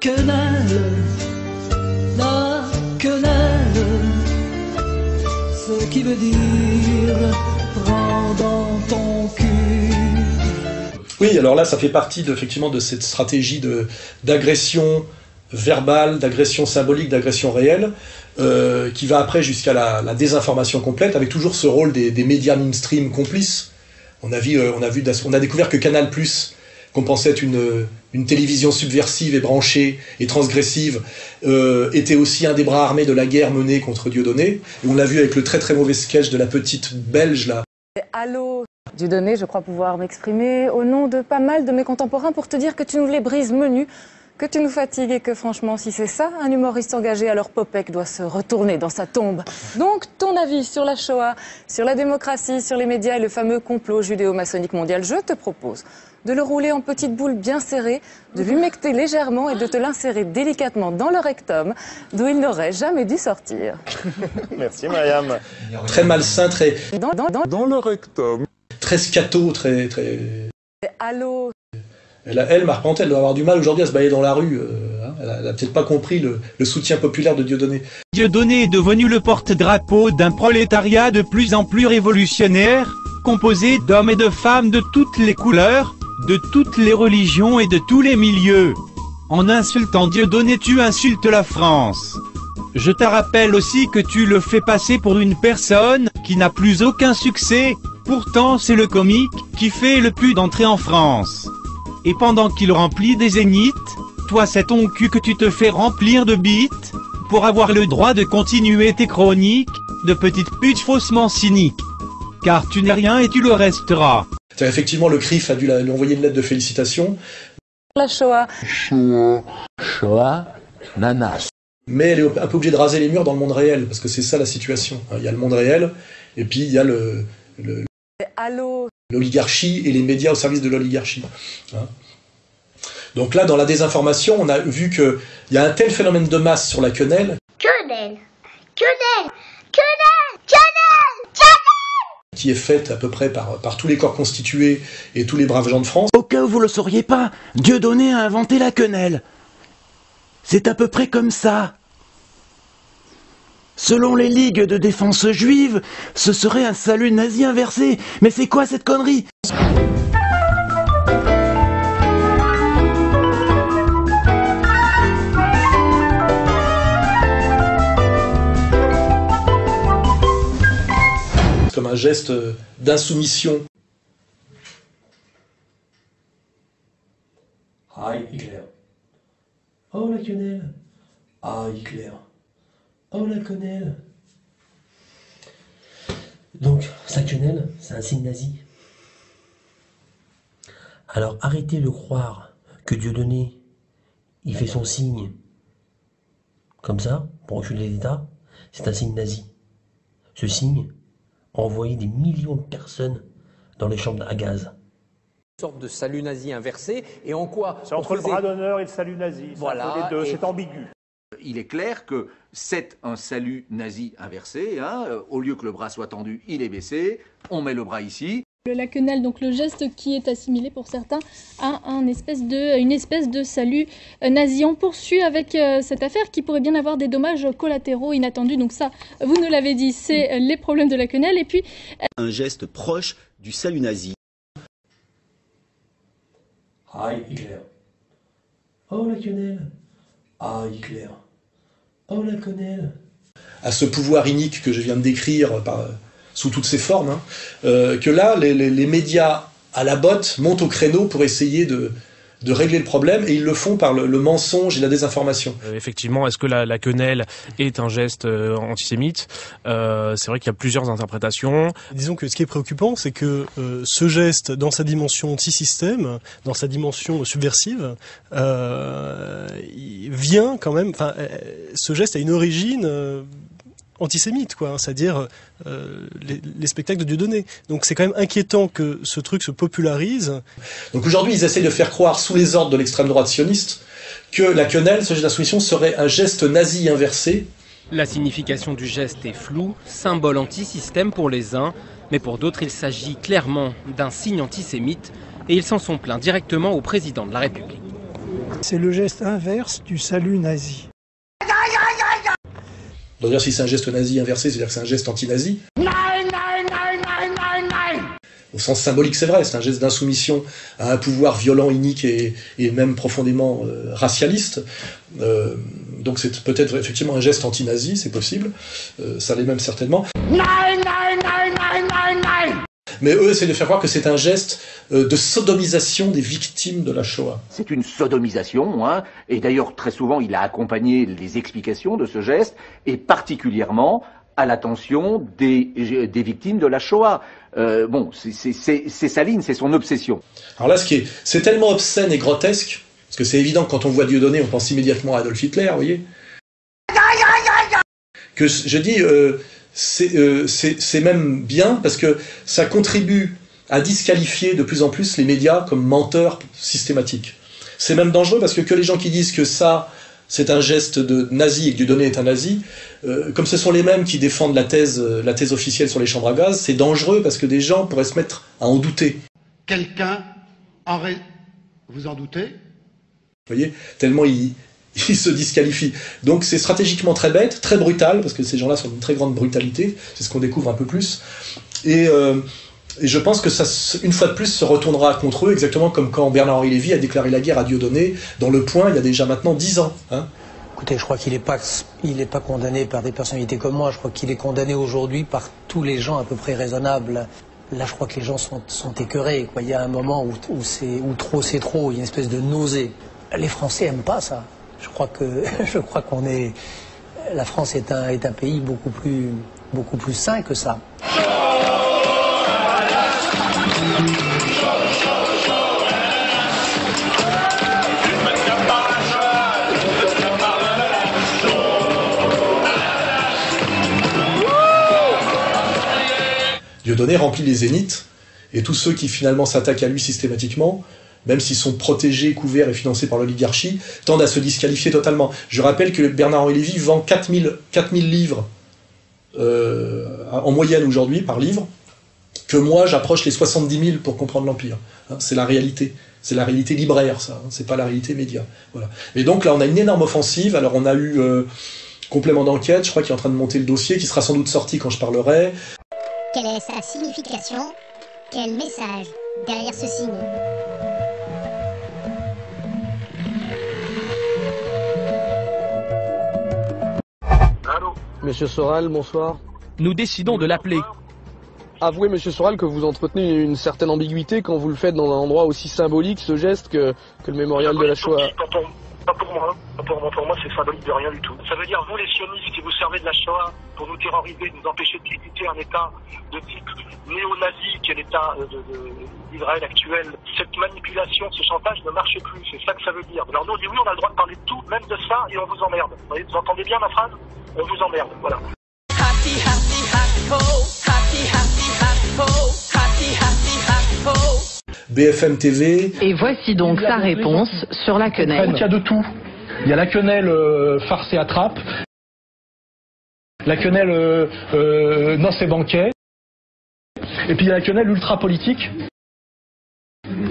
quenelle, la quenelle, ce qui veut dire prends dans ton cul. Oui, alors là, ça fait partie effectivement de cette stratégie d'agression verbale, d'agression symbolique, d'agression réelle, qui va après jusqu'à la désinformation complète, avec toujours ce rôle des médias mainstream complices. On a découvert que Canal+, qu'on pensait être une télévision subversive et branchée et transgressive, était aussi un des bras armés de la guerre menée contre Dieudonné. Et on l'a vu avec le très très mauvais sketch de la petite belge là. Allô Dieudonné, je crois pouvoir m'exprimer au nom de pas mal de mes contemporains pour te dire que tu nous les brises menus, que tu nous fatigues et que franchement, si c'est ça, un humoriste engagé, alors Popek doit se retourner dans sa tombe. Donc, ton avis sur la Shoah, sur la démocratie, sur les médias et le fameux complot judéo-maçonnique mondial, je te propose de le rouler en petites boules bien serrées, de l'humecter légèrement et de te l'insérer délicatement dans le rectum, d'où il n'aurait jamais dû sortir. Merci Myriam. Très malsain, très... Dans le rectum. Très scato, très... Allô Elle, Marc Pantel, elle doit avoir du mal aujourd'hui à se balader dans la rue. Elle n'a peut-être pas compris le soutien populaire de Dieudonné. Dieudonné est devenu le porte-drapeau d'un prolétariat de plus en plus révolutionnaire, composé d'hommes et de femmes de toutes les couleurs, de toutes les religions et de tous les milieux. En insultant Dieudonné, tu insultes la France. Je te rappelle aussi que tu le fais passer pour une personne qui n'a plus aucun succès. Pourtant, c'est le comique qui fait le plus d'entrées en France. Et pendant qu'il remplit des zéniths, toi c'est ton cul que tu te fais remplir de bites, pour avoir le droit de continuer tes chroniques, de petite pute faussement cynique. Car tu n'es rien et tu le resteras. Effectivement, le CRIF a dû lui envoyer une lettre de félicitations. La Shoah. Shoah, nanas. Mais elle est un peu obligée de raser les murs dans le monde réel, parce que c'est ça la situation. Il y a le monde réel, et puis il y a Allô l'oligarchie et les médias au service de l'oligarchie. Donc là, dans la désinformation, on a vu qu'il y a un tel phénomène de masse sur la quenelle. Quenelle, Qui est faite à peu près par tous les corps constitués et tous les braves gens de France. Au cas où vous le sauriez pas, Dieudonné a inventé la quenelle. C'est à peu près comme ça. Selon les ligues de défense juive, ce serait un salut nazi inversé. Mais c'est quoi cette connerie ? C'est comme un geste d'insoumission. Ah, Hitler. Oh, la quenelle. Ah, Hitler. Oh, la quenelle. Donc, sa quenelle, c'est un signe nazi. Alors, arrêtez de croire que Dieudonné, il fait son signe comme ça, pour reculer l'État, c'est un signe nazi. Ce signe a envoyé des millions de personnes dans les chambres à gaz. Une sorte de salut nazi inversé, et en quoi C'est entre le bras d'honneur et le salut nazi. Voilà, les deux, c'est ambigu. Il est clair que c'est un salut nazi inversé. Au lieu que le bras soit tendu, il est baissé. On met le bras ici. La quenelle, donc le geste qui est assimilé pour certains à une espèce de salut nazi. On poursuit avec cette affaire qui pourrait bien avoir des dommages collatéraux inattendus. Donc ça, vous nous l'avez dit, c'est les problèmes de la quenelle. Et puis un geste proche du salut nazi. Ah, Hitler. Oh, la quenelle. Ah, Hitler. Oh, la quenelle. À ce pouvoir inique que je viens de décrire sous toutes ses formes, que là, les médias à la botte montent au créneau pour essayer de régler le problème, et ils le font par le mensonge et la désinformation. Effectivement, est-ce que la quenelle est un geste antisémite ? C'est vrai qu'il y a plusieurs interprétations. Disons que ce qui est préoccupant, c'est que ce geste, dans sa dimension anti-système, dans sa dimension subversive, il vient quand même... ce geste a une origine... antisémite, quoi, c'est-à-dire les spectacles de Dieudonné. Donc c'est quand même inquiétant que ce truc se popularise. Donc aujourd'hui, ils essaient de faire croire, sous les ordres de l'extrême droite sioniste, que la quenelle, ce geste d'insoumission, serait un geste nazi inversé. La signification du geste est floue, symbole anti-système pour les uns, mais pour d'autres, il s'agit clairement d'un signe antisémite, et ils s'en sont plaints directement au président de la République. C'est le geste inverse du salut nazi. D'ailleurs, si c'est un geste nazi inversé, c'est-à-dire que c'est un geste anti-nazi. Au sens symbolique, c'est vrai, c'est un geste d'insoumission à un pouvoir violent, inique et même profondément racialiste. Donc c'est peut-être effectivement un geste anti-nazi, c'est possible. Ça l'est même certainement. Mais eux essaient de faire croire que c'est un geste de sodomisation des victimes de la Shoah. C'est une sodomisation, hein, et d'ailleurs très souvent il a accompagné les explications de ce geste, et particulièrement à l'attention des victimes de la Shoah. Bon, c'est sa ligne, c'est son obsession. Alors là, c'est tellement obscène et grotesque, parce que c'est évident que quand on voit Dieudonné, on pense immédiatement à Adolf Hitler, vous voyez, que je dis... c'est même bien parce que ça contribue à disqualifier de plus en plus les médias comme menteurs systématiques. C'est même dangereux parce que les gens qui disent que ça, c'est un geste de nazi et que Dieudonné est un nazi, comme ce sont les mêmes qui défendent la thèse officielle sur les chambres à gaz, c'est dangereux parce que des gens pourraient se mettre à en douter. Quelqu'un vous en doutez? Vous voyez, tellement il se disqualifie. Donc c'est stratégiquement très bête, très brutal, parce que ces gens-là sont d'une très grande brutalité, c'est ce qu'on découvre un peu plus. Et je pense que ça, une fois de plus, se retournera contre eux, exactement comme quand Bernard-Henri Lévy a déclaré la guerre à Dieudonné dans Le Point, il y a déjà maintenant 10 ans. Hein. Écoutez, je crois qu'il n'est pas condamné par des personnalités comme moi, je crois qu'il est condamné aujourd'hui par tous les gens à peu près raisonnables. Là, je crois que les gens sont écœurés, quoi. Il y a un moment où trop c'est trop, il y a une espèce de nausée. Les Français n'aiment pas ça. Je crois qu'on est... La France est un pays beaucoup plus sain que ça. Dieudonné remplit les zéniths, et tous ceux qui finalement s'attaquent à lui systématiquement, même s'ils sont protégés, couverts et financés par l'oligarchie, tendent à se disqualifier totalement. Je rappelle que Bernard-Henri Lévy vend 4000 livres en moyenne aujourd'hui par livre, que moi j'approche les 70 000 pour comprendre l'Empire. Hein, c'est la réalité. C'est la réalité libraire, ça. Hein, c'est pas la réalité média. Voilà. Et donc là, on a une énorme offensive. Alors on a eu complément d'enquête, je crois qu'il est en train de monter le dossier, qui sera sans doute sorti quand je parlerai. Quelle est sa signification? Quel message derrière ce signe? Allô? Monsieur Soral, bonsoir. Nous décidons de l'appeler. Avouez, monsieur Soral, que vous entretenez une certaine ambiguïté quand vous le faites dans un endroit aussi symbolique, ce geste, que le mémorial de la Shoah. Pas pour moi. Pour moi, c'est symbolique de rien du tout. Ça veut dire, vous les sionistes qui vous servez de la Shoah pour nous terroriser, nous empêcher de critiquer un État de type néo-nazi qui est l'État d'Israël actuel. Cette manipulation, ce chantage ne marche plus. C'est ça que ça veut dire. Alors nous, on dit oui, on a le droit de parler de tout, même de ça, et on vous emmerde. Vous voyez, vous entendez bien ma phrase? On vous emmerde, voilà. BFM TV. Et voici donc sa réponse sur la quenelle. Il y a de tout. Il y a la quenelle farce et attrape, la quenelle noces et banquets, et puis il y a la quenelle ultra politique,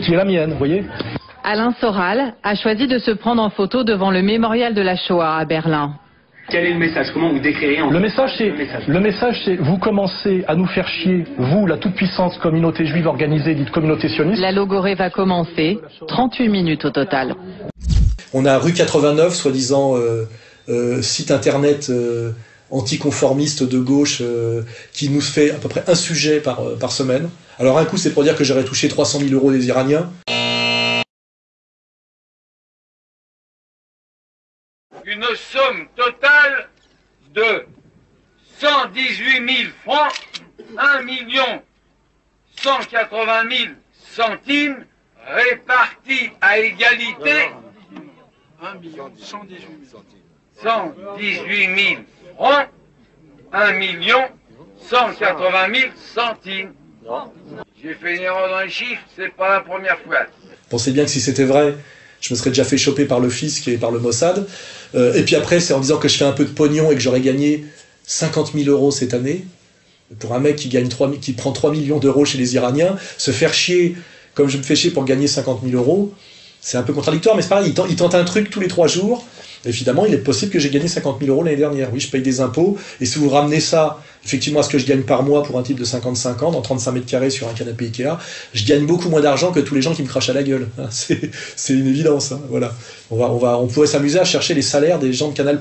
qui est la mienne, vous voyez. Alain Soral a choisi de se prendre en photo devant le mémorial de la Shoah à Berlin. Quel est le message? Comment vous décririez le message, c'est vous commencez à nous faire chier, vous, la toute-puissante communauté juive organisée, dite communauté sioniste. La logorée va commencer, 38 minutes au total. On a Rue 89, soi-disant site internet anticonformiste de gauche qui nous fait à peu près un sujet par semaine. Alors un coup, c'est pour dire que j'aurais touché 300 000 € des Iraniens. Une somme totale de 118 000 francs, 1 180 000 centimes, répartis à égalité. 118 000 francs, 1 180 000 centimes. J'ai fait une erreur dans les chiffres, c'est pas la première fois. Pensez bien que si c'était vrai, je me serais déjà fait choper par le fisc et par le Mossad. Et puis après, c'est en disant que je fais un peu de pognon et que j'aurais gagné 50 000 € cette année. Pour un mec qui prend 3 millions d'euros chez les Iraniens, se faire chier comme je me fais chier pour gagner 50 000 €, c'est un peu contradictoire, mais c'est pareil, il tente un truc tous les 3 jours. Évidemment, il est possible que j'ai gagné 50 000 € l'année dernière. Oui, je paye des impôts. Et si vous ramenez ça, effectivement, à ce que je gagne par mois pour un type de 55 ans, dans 35 mètres carrés sur un canapé Ikea, je gagne beaucoup moins d'argent que tous les gens qui me crachent à la gueule. C'est une évidence. Hein, voilà. On pourrait s'amuser à chercher les salaires des gens de Canal+,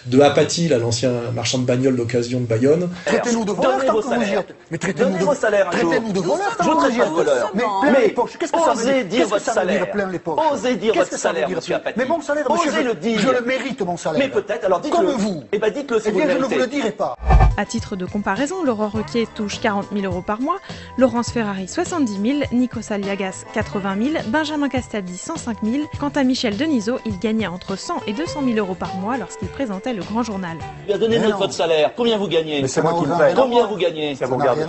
de Apathy, l'ancien marchand de bagnoles d'occasion de Bayonne. Traitez-nous de voleurs, Donnez vos salaires. Mais traitez-nous vos salaires un jour. Traitez-nous de voleurs. Je ne traite pas de voleurs. Mais qu'est-ce que ça veut osez dire votre salaire. Plein les poches. Osez dire votre salaire, monsieur Apathy. Mais mon salaire, monsieur, osez le dire. Je le mérite, mon salaire. Mais peut-être, alors dites-le. Comme vous. Eh bien, dites-le si vous le je ne méritez. vous le dirai pas. À titre de comparaison, Laurent Ruquier touche 40 000 € par mois, Laurence Ferrari 70 000, Nico Saliagas 80 000, Benjamin Castaldi 105 000. Quant à Michel Denisot, il gagnait entre 100 et 200 000 € par mois lorsqu'il présentait le Grand Journal. Bien, donnez-nous votre salaire. Combien vous gagnez? Mais c'est moi qui le paye. Combien vous gagnez? Ça vous regarde.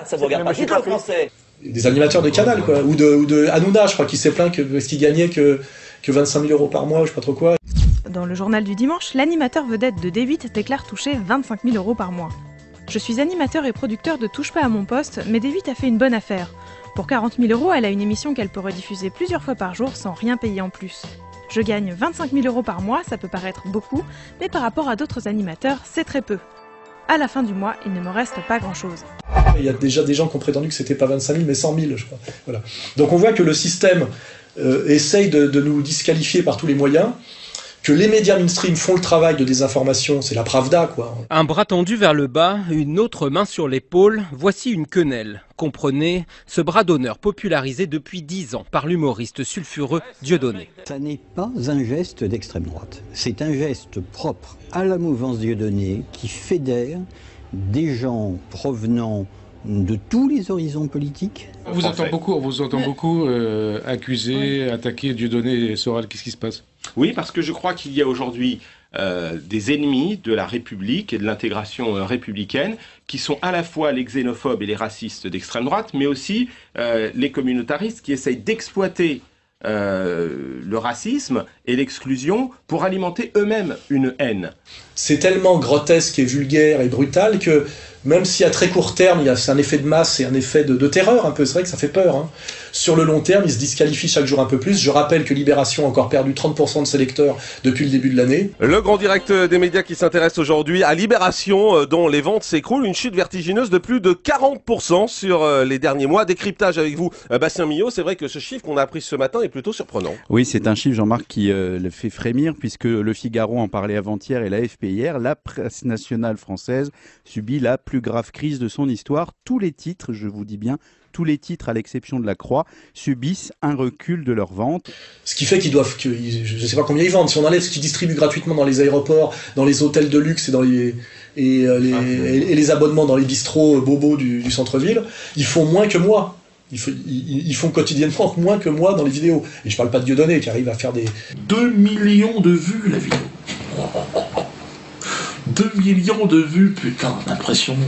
Ça vous regarde pas. Dites-le français. Des animateurs de Canal, quoi. Ou de Hanouna, je crois, qui s'est plaint parce qu'il gagnait que 25 000 € par mois, je sais pas trop quoi. Dans le journal du dimanche, l'animateur vedette de D8 déclare toucher 25 000 € par mois. Je suis animateur et producteur de Touche pas à mon poste, mais D8 a fait une bonne affaire. Pour 40 000 €, elle a une émission qu'elle pourrait diffuser plusieurs fois par jour sans rien payer en plus. Je gagne 25 000 € par mois, ça peut paraître beaucoup, mais par rapport à d'autres animateurs, c'est très peu. À la fin du mois, il ne me reste pas grand-chose. Il y a déjà des gens qui ont prétendu que c'était pas 25 000, mais 100 000, je crois. Voilà. Donc on voit que le système essaye de nous disqualifier par tous les moyens, que les médias mainstream font le travail de désinformation, c'est la Pravda, quoi. Un bras tendu vers le bas, une autre main sur l'épaule, voici une quenelle. Comprenez, ce bras d'honneur popularisé depuis 10 ans par l'humoriste sulfureux Dieudonné. Ça n'est pas un geste d'extrême droite, c'est un geste propre à la mouvance Dieudonné qui fédère des gens provenant de tous les horizons politiques. On vous entend beaucoup accuser, attaquer Dieudonné et Soral. Qu'est-ce qui se passe? Oui, parce que je crois qu'il y a aujourd'hui des ennemis de la République et de l'intégration républicaine qui sont à la fois les xénophobes et les racistes d'extrême droite, mais aussi les communautaristes qui essayent d'exploiter le racisme et l'exclusion pour alimenter eux-mêmes une haine. C'est tellement grotesque et vulgaire et brutal que même si à très court terme, c'est un effet de masse et un effet de terreur un peu, c'est vrai que ça fait peur. Hein. Sur le long terme, il se disqualifie chaque jour un peu plus. Je rappelle que Libération a encore perdu 30% de ses lecteurs depuis le début de l'année. Le grand direct des médias qui s'intéresse aujourd'hui à Libération, dont les ventes s'écroulent, une chute vertigineuse de plus de 40% sur les derniers mois. Décryptage avec vous, Bastien Millot. C'est vrai que ce chiffre qu'on a appris ce matin est plutôt surprenant. Oui, c'est un chiffre, Jean-Marc, qui le fait frémir, puisque Le Figaro en parlait avant-hier et l'AFP hier. La presse nationale française subit la plus grave crise de son histoire. Tous les titres, je vous dis bien, tous les titres, à l'exception de La Croix, subissent un recul de leurs ventes. Ce qui fait qu'ils doivent, je ne sais pas combien ils vendent, si on enlève ce qu'ils distribuent gratuitement dans les aéroports, dans les hôtels de luxe et dans les abonnements dans les bistrots bobos du centre-ville, ils font moins que moi. Ils font quotidiennement moins que moi dans les vidéos. Et je parle pas de Dieudonné qui arrive à faire des... 2 millions de vues la vidéo. 2 millions de vues, putain, impressionnant.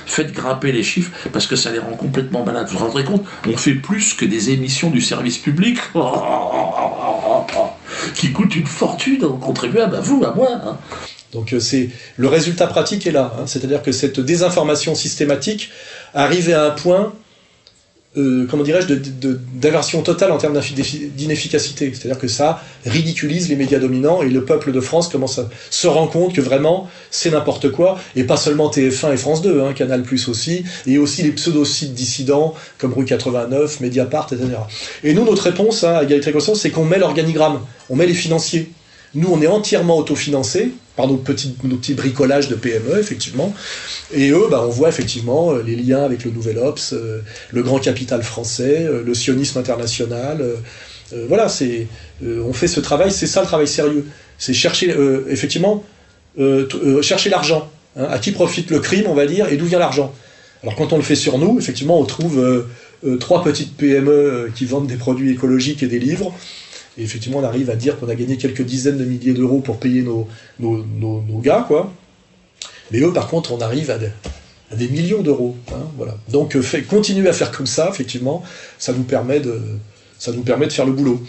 Faites grimper les chiffres parce que ça les rend complètement malades. Vous vous rendrez compte, on fait plus que des émissions du service public qui coûtent une fortune aux contribuables, à vous, à moi. Hein. Donc le résultat pratique est là. Hein. C'est-à-dire que cette désinformation systématique arrive à un point... comment dirais-je, d'inversion totale en termes d'inefficacité. C'est-à-dire que ça ridiculise les médias dominants et le peuple de France commence à se rendre compte que vraiment c'est n'importe quoi, et pas seulement TF1 et France 2, hein, Canal+ aussi, et aussi les pseudo-sites dissidents comme Rue 89, Mediapart, etc. Et nous, notre réponse à Égalité Conscience, c'est qu'on met l'organigramme, on met les financiers. Nous, on est entièrement autofinancés par nos petits bricolages de PME, effectivement. Et eux, on voit effectivement les liens avec le Nouvel Obs, le grand capital français, le sionisme international. Voilà, on fait ce travail, c'est ça le travail sérieux. C'est chercher, effectivement, chercher l'argent. Hein, à qui profite le crime, on va dire, et d'où vient l'argent. Alors quand on le fait sur nous, effectivement, on trouve 3 petites PME qui vendent des produits écologiques et des livres. Et effectivement, on arrive à dire qu'on a gagné quelques dizaines de milliers d'euros pour payer nos gars, quoi. Mais eux, par contre, on arrive à des millions d'euros. Hein, voilà. Donc, continuer à faire comme ça, effectivement, ça nous permet de faire le boulot.